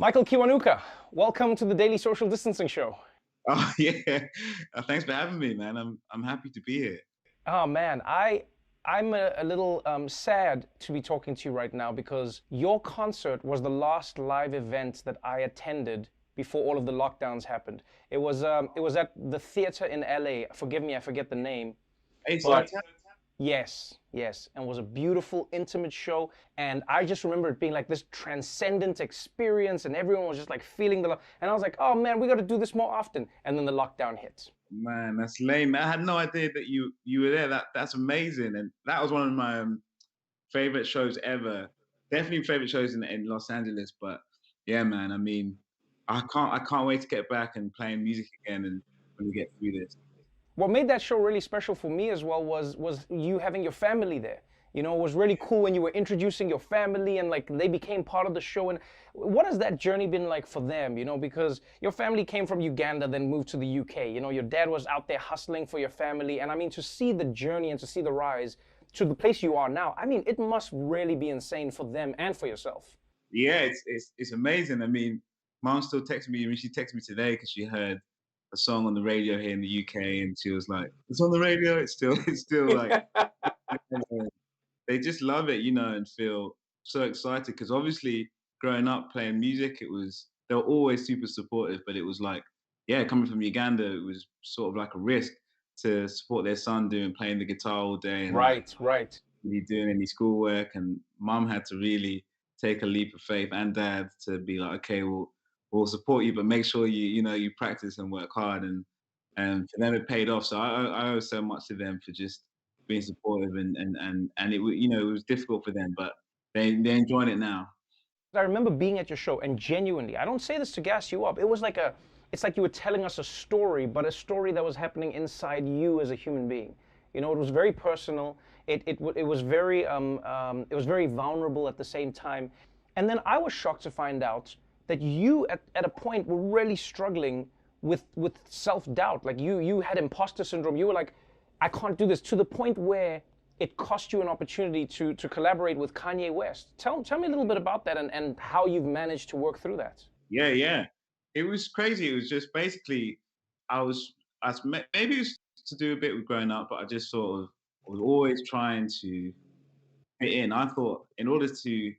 Michael Kiwanuka, welcome to the Daily Social Distancing Show. Oh yeah. Thanks for having me, man. I'm happy to be here. Oh man, I'm a little sad to be talking to you right now because your concert was the last live event that I attended before all of the lockdowns happened. It was at the theater in LA. Forgive me, I forget the name, Ace but Hotel. yes, yes, and it was a beautiful, intimate show. And I just remember it being like this transcendent experience, and everyone was just like feeling the love. And I was like, oh man, we got to do this more often. And then the lockdown hit. Man, that's lame. I had no idea that you were there. That's amazing. And that was one of my favorite shows ever. Definitely favorite shows in Los Angeles. But yeah, man, I mean, I can't wait to get back and playing music again and when we get through this. What made that show really special for me as well was you having your family there. You know, it was really cool when you were introducing your family and like they became part of the show. And what has that journey been like for them? You know, because your family came from Uganda, then moved to the UK. You know, your dad was out there hustling for your family. And I mean, to see the journey and to see the rise to the place you are now, I mean, it must really be insane for them and for yourself. Yeah, it's amazing. I mean, mom still texted me. I mean, she texted me today because she heard a song on the radio here in the UK, and she was like, "It's on the radio." It's still it's still like they just love it, and feel so excited because obviously growing up playing music, they were always super supportive, but it was like, yeah, coming from Uganda, it was sort of like a risk to support their son doing playing the guitar all day and like Right, right. really doing any schoolwork. And mum had to really take a leap of faith, and dad to be like, okay, we'll support you, but make sure you practice and work hard. And for them, it paid off. So I owe so much to them for just being supportive, and it was difficult for them, but they're enjoying it now. I remember being at your show and genuinely, I don't say this to gas you up. It's like you were telling us a story, but a story that was happening inside you as a human being. You know, it was very personal. It was it was very vulnerable at the same time. And then I was shocked to find out that you at a point were really struggling with self-doubt. Like you had imposter syndrome. You were like, I can't do this, to the point where it cost you an opportunity to collaborate with Kanye West. Tell me a little bit about that and how you've managed to work through that. Yeah, yeah. It was crazy. It was just basically, maybe it was to do a bit with growing up, but I just sort of was always trying to fit in. I thought in order to,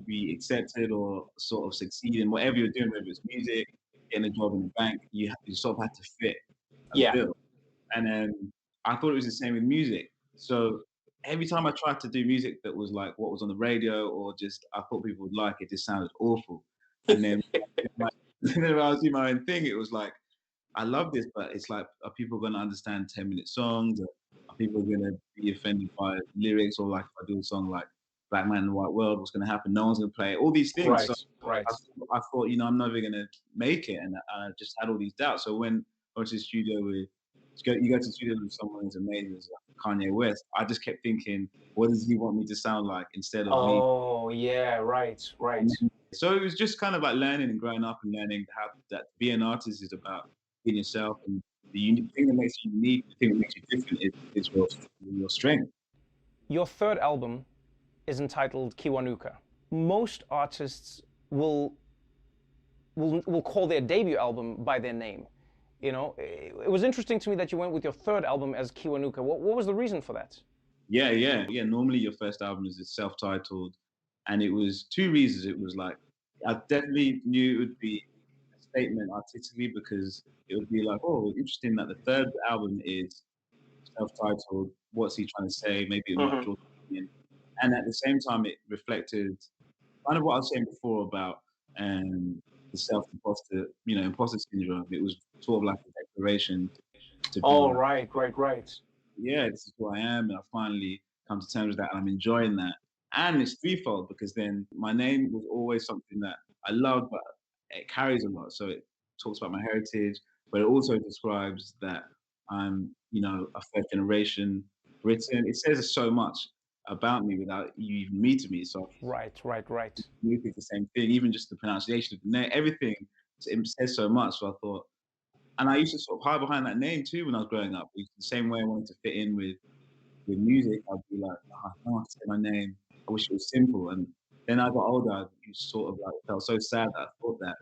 be accepted or sort of succeed in whatever you're doing, whether it's music, getting a job in the bank, you sort of had to fit a Yeah. bill. And then I thought it was the same with music. So every time I tried to do music that was like what was on the radio or just I thought people would like it, just sounded awful. And then when I was doing my own thing, it was like, I love this, but it's like, are people going to understand 10-minute songs? Are people going to be offended by lyrics? Or like, if I do a song like Black Man in the White World, what's going to happen? No one's going to play it. All these things. So Right, right. I thought, I'm never going to make it. And I just had all these doubts. So when I went to the studio you go to the studio with someone who's amazing, as like Kanye West, I just kept thinking, what does he want me to sound like instead of me? Oh, yeah, right, right. So it was just kind of like learning and growing up and learning how that being an artist is about being yourself, and the unique thing that makes you unique, the thing that makes you different is your strength. Your third album is entitled Kiwanuka. Most artists will will call their debut album by their name. You know, it was interesting to me that you went with your third album as Kiwanuka. What was the reason for that? Yeah, yeah, yeah. Normally your first album is self-titled, and it was two reasons. It was like I definitely knew it would be a statement artistically because it would be like, oh, interesting that the third album is self-titled. What's he trying to say? Maybe it might Hmm. draw in. And at the same time, it reflected kind of what I was saying before about the self-imposter, imposter syndrome. It was sort of like a declaration to be Oh, like, right, right, right. yeah, this is who I am, and I finally come to terms with that, and I'm enjoying that. And it's threefold because then my name was always something that I love, but it carries a lot. So it talks about my heritage, but it also describes that I'm, a first generation Briton. It says so much about me without you even meeting me. So Right, right, right. you think the same thing, even just the pronunciation of the name, everything it says so much. So I thought, and I used to sort of hide behind that name too when I was growing up. It's the same way I wanted to fit in with music. I'd be like, oh, I don't want to say my name. I wish it was simple. And then I got older, I sort of like felt so sad that I thought that.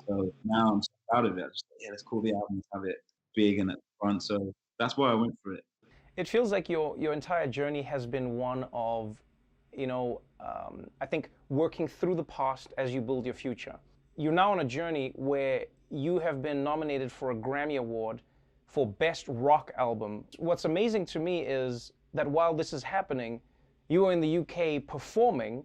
So now I'm so proud of it. I just like, yeah, let's call the album, let's have it big and at the front. So that's why I went for it. It feels like your entire journey has been one of, I think working through the past as you build your future. You're now on a journey where you have been nominated for a Grammy Award for Best Rock Album. What's amazing to me is that while this is happening, you are in the UK performing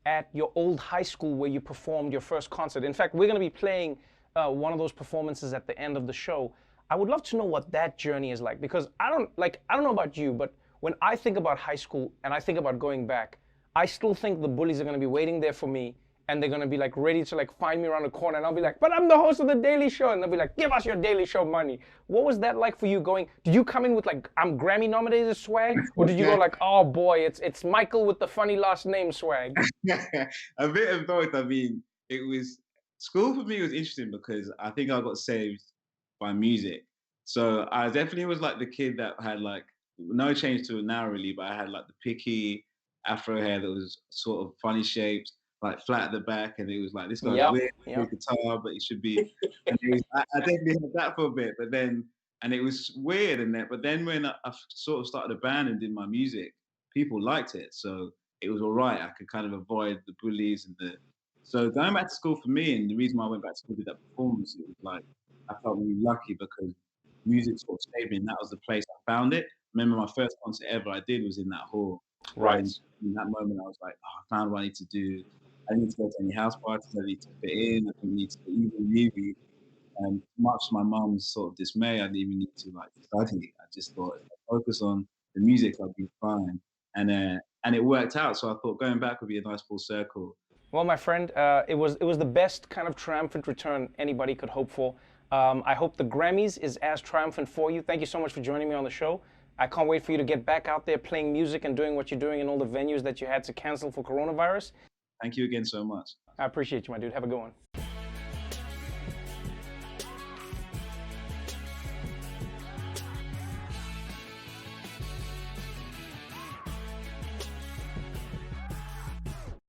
at your old high school where you performed your first concert. In fact, we're going to be playing one of those performances at the end of the show. I would love to know what that journey is like, because I don't know about you, but when I think about high school and I think about going back, I still think the bullies are going to be waiting there for me, and they're going to be like ready to like find me around the corner, and I'll be like, but I'm the host of the Daily Show, and they'll be like, give us your Daily Show money. What was that like for you going? Did you come in with like, I'm Grammy nominated swag, or did you go like, oh boy, it's Michael with the funny last name swag? A bit of both. I mean, it was school for me was interesting because I think I got saved by music. So I definitely was like the kid that had like no change to it now really, but I had like the picky afro hair that was sort of funny shaped, like flat at the back, and it was like this guy's Yep, weird, yep. with guitar, but he should be. And it was, I definitely had that for a bit, but then and it was weird and that. But then when I sort of started a band and did my music, people liked it, so it was all right. I could kind of avoid the bullies and the. So going back to school for me, and the reason why I went back to school did that performance, it was like I felt really lucky because music sort of saved me, and that was the place I found it. Remember, my first concert ever I did was in that hall. Right Right. in that moment, I was like, oh, I found what I need to do. I didn't need to go to any house parties. I need to fit in. I didn't need to even really. And much to my mum's sort of dismay, I didn't even need to like study. I just thought if I focus on the music, I'll be fine. And it worked out. So I thought going back would be a nice full circle. Well, my friend, it was the best kind of triumphant return anybody could hope for. I hope the Grammys is as triumphant for you. Thank you so much for joining me on the show. I can't wait for you to get back out there playing music and doing what you're doing in all the venues that you had to cancel for coronavirus. Thank you again so much. I appreciate you, my dude. Have a good one.